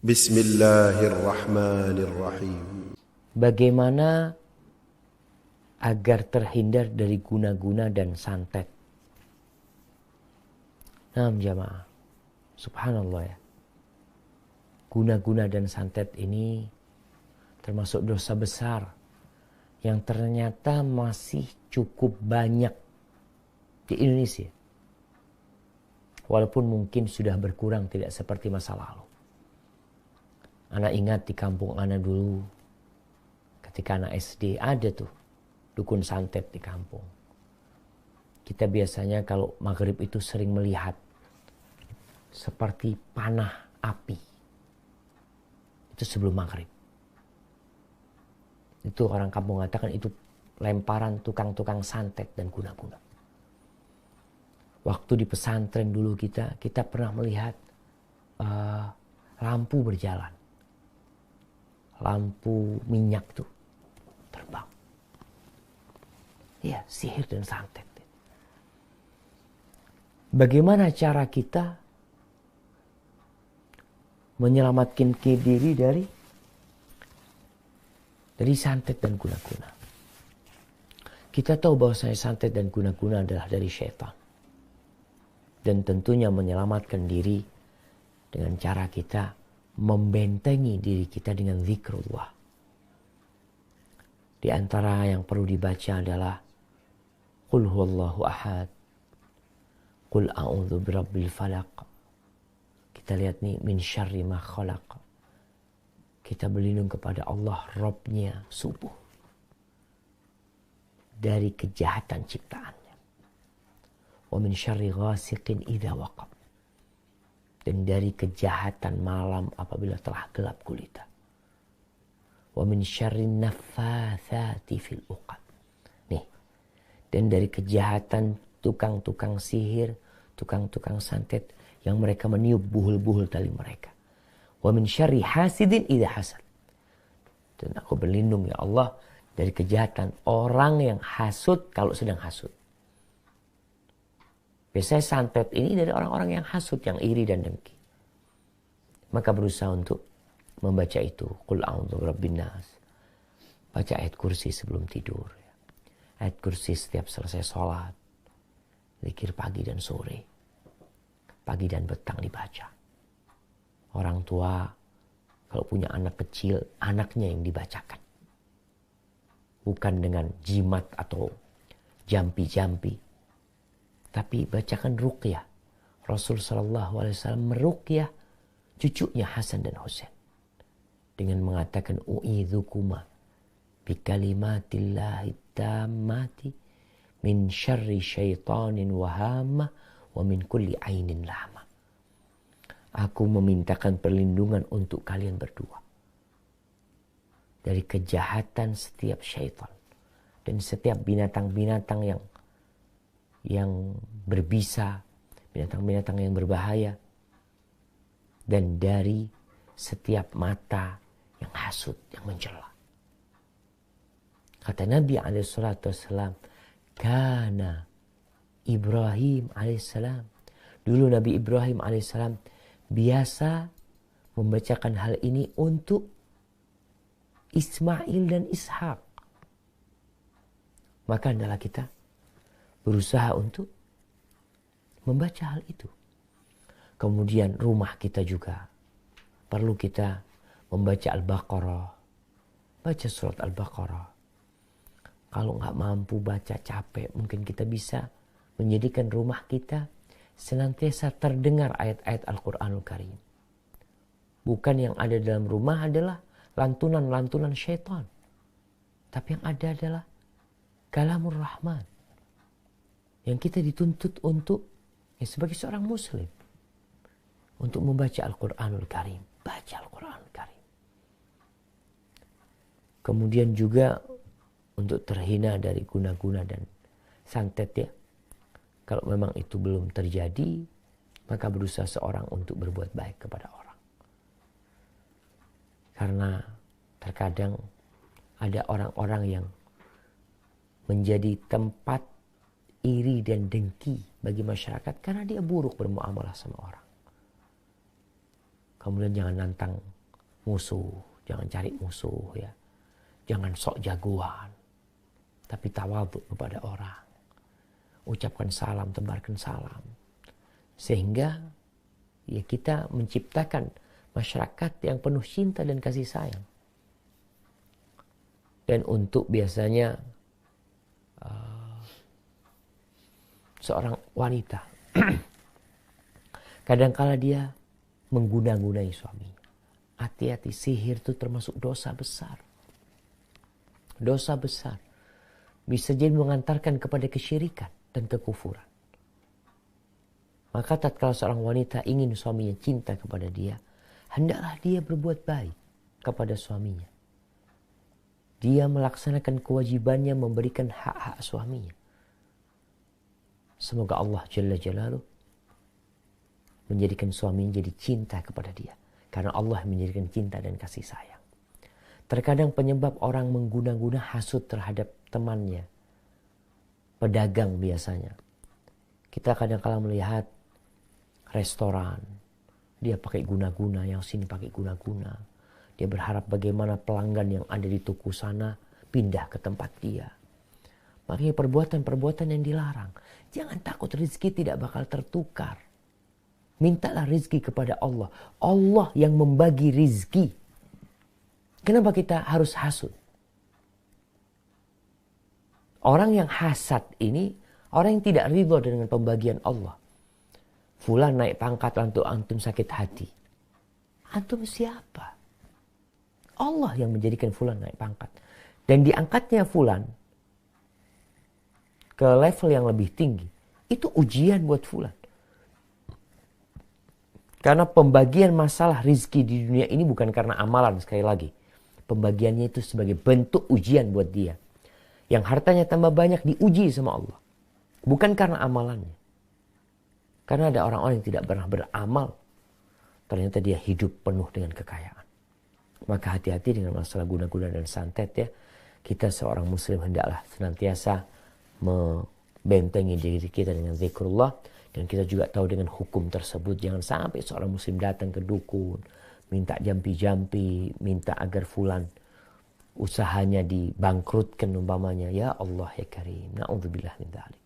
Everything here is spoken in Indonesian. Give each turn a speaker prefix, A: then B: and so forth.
A: Bismillahirrahmanirrahim.
B: Bagaimana agar terhindar dari guna-guna dan santet? Nah, jamaah, subhanallah ya. Guna-guna dan santet ini termasuk dosa besar yang ternyata masih cukup banyak di Indonesia. Walaupun mungkin sudah berkurang, tidak seperti masa lalu. Anak ingat di kampung anak dulu, ketika anak SD ada tuh dukun santet di kampung. Kita biasanya kalau maghrib itu sering melihat seperti panah api. Itu sebelum maghrib. Itu orang kampung mengatakan itu lemparan tukang-tukang santet dan guna-guna. Waktu di pesantren dulu kita pernah melihat lampu berjalan. Lampu minyak tuh terbang. Iya, sihir dan santet. Bagaimana cara kita menyelamatkan diri dari santet dan guna-guna? Kita tahu bahwa santet dan guna-guna adalah dari syaitan. Dan tentunya menyelamatkan diri dengan cara kita membentengi diri kita dengan zikrullah. Di antara yang perlu dibaca adalah Qul huwallahu ahad, Qul a'udzu birabbil falaq. Kita lihat nih, min syarri ma khalaq. Kita berlindung kepada Allah, Rabbnya subuh, dari kejahatan ciptaannya. Wa min syarri ghasiqin idza waqab. Dan dari kejahatan malam apabila telah gelap gulita. Wa min syarrin naffatsati fil uqad. Nih. Dan dari kejahatan tukang-tukang sihir, tukang-tukang santet yang mereka meniup buhul-buhul tali mereka. Wa min syarri hasidin idza hasad. Dan aku berlindung ya Allah dari kejahatan orang yang hasud kalau sedang hasud. Biasanya santet ini dari orang-orang yang hasud, yang iri dan dengki. Maka berusaha untuk membaca itu. Qul a'udzu birabbin nas. Baca ayat kursi sebelum tidur. Ayat kursi setiap selesai sholat. Zikir pagi dan sore. Pagi dan petang dibaca. Orang tua kalau punya anak kecil, anaknya yang dibacakan. Bukan dengan jimat atau jampi-jampi. Tapi bacakan ruqyah. Rasul SAW meruqyah cucunya Hasan dan Husain. Dengan mengatakan u'idzukuma bikalimatillahi tammati min syarri syaitanin wahama wa min kulli ainin lama. Aku memintakan perlindungan untuk kalian berdua. Dari kejahatan setiap syaitan. Dan setiap binatang-binatang yang berbisa, binatang-binatang yang berbahaya, dan dari setiap mata yang hasud, yang mencela. Kata Nabi SAW, Kana Ibrahim alaihissalam. Dulu Nabi Ibrahim alaihissalam biasa membacakan hal ini untuk Ismail dan Ishak. Maka adalah kita berusaha untuk membaca hal itu. Kemudian rumah kita juga perlu kita membaca Al-Baqarah. Baca surat Al-Baqarah. Kalau nggak mampu baca capek, mungkin kita bisa menjadikan rumah kita senantiasa terdengar ayat-ayat Al-Quranul Karim. Bukan yang ada dalam rumah adalah lantunan-lantunan syaitan. Tapi yang ada adalah Kalamur Rahman. Yang kita dituntut untuk, sebagai seorang muslim, untuk membaca Al-Quranul Karim. Baca Al-Quranul Karim. Kemudian juga untuk terhina dari guna-guna dan santet ya. Kalau memang itu belum terjadi, maka berusaha seorang untuk berbuat baik kepada orang. Karena terkadang ada orang-orang yang menjadi tempat iri dan dengki bagi masyarakat karena dia buruk bermuamalah sama orang. Kemudian jangan nantang musuh. Jangan cari musuh ya. Jangan sok jagoan. Tapi tawadhu kepada orang. Ucapkan salam, tebarkan salam. Sehingga ya kita menciptakan masyarakat yang penuh cinta dan kasih sayang. Dan untuk biasanya seorang wanita kadangkala dia mengguna-gunai suaminya. Hati-hati, sihir itu termasuk dosa besar. Dosa besar. Bisa jadi mengantarkan kepada kesyirikan dan kekufuran. Maka tatkala seorang wanita ingin suaminya cinta kepada dia, hendaklah dia berbuat baik kepada suaminya. Dia melaksanakan kewajibannya memberikan hak-hak suaminya. Semoga Allah Jalla Jalaluh menjadikan suaminya jadi cinta kepada dia. Karena Allah menjadikan cinta dan kasih sayang. Terkadang penyebab orang mengguna-guna hasut terhadap temannya. Pedagang biasanya. Kita kadang-kala melihat restoran. Dia pakai guna-guna, yang sini pakai guna-guna. Dia berharap bagaimana pelanggan yang ada di toko sana pindah ke tempat dia. Makanya perbuatan-perbuatan yang dilarang. Jangan takut rezeki tidak bakal tertukar. Mintalah rezeki kepada Allah. Allah yang membagi rezeki. Kenapa kita harus hasud? Orang yang hasad ini, orang yang tidak ridho dengan pembagian Allah. Fulan naik pangkat untuk antum sakit hati. Antum siapa? Allah yang menjadikan fulan naik pangkat. Dan diangkatnya fulan ke level yang lebih tinggi. Itu ujian buat fulan. Karena pembagian masalah rizki di dunia ini bukan karena amalan sekali lagi. Pembagiannya itu sebagai bentuk ujian buat dia. Yang hartanya tambah banyak diuji sama Allah. Bukan karena amalannya. Karena ada orang-orang yang tidak pernah beramal. Ternyata dia hidup penuh dengan kekayaan. Maka hati-hati dengan masalah guna-guna dan santet ya. Kita seorang muslim hendaklah senantiasa membentengi diri kita dengan zikrullah. Dan kita juga tahu dengan hukum tersebut. Jangan sampai seorang muslim datang ke dukun. Minta jampi-jampi. Minta agar fulan usahanya dibangkrutkan umpamanya. Ya Allah ya Karim. Na'udzubillah min dzalik.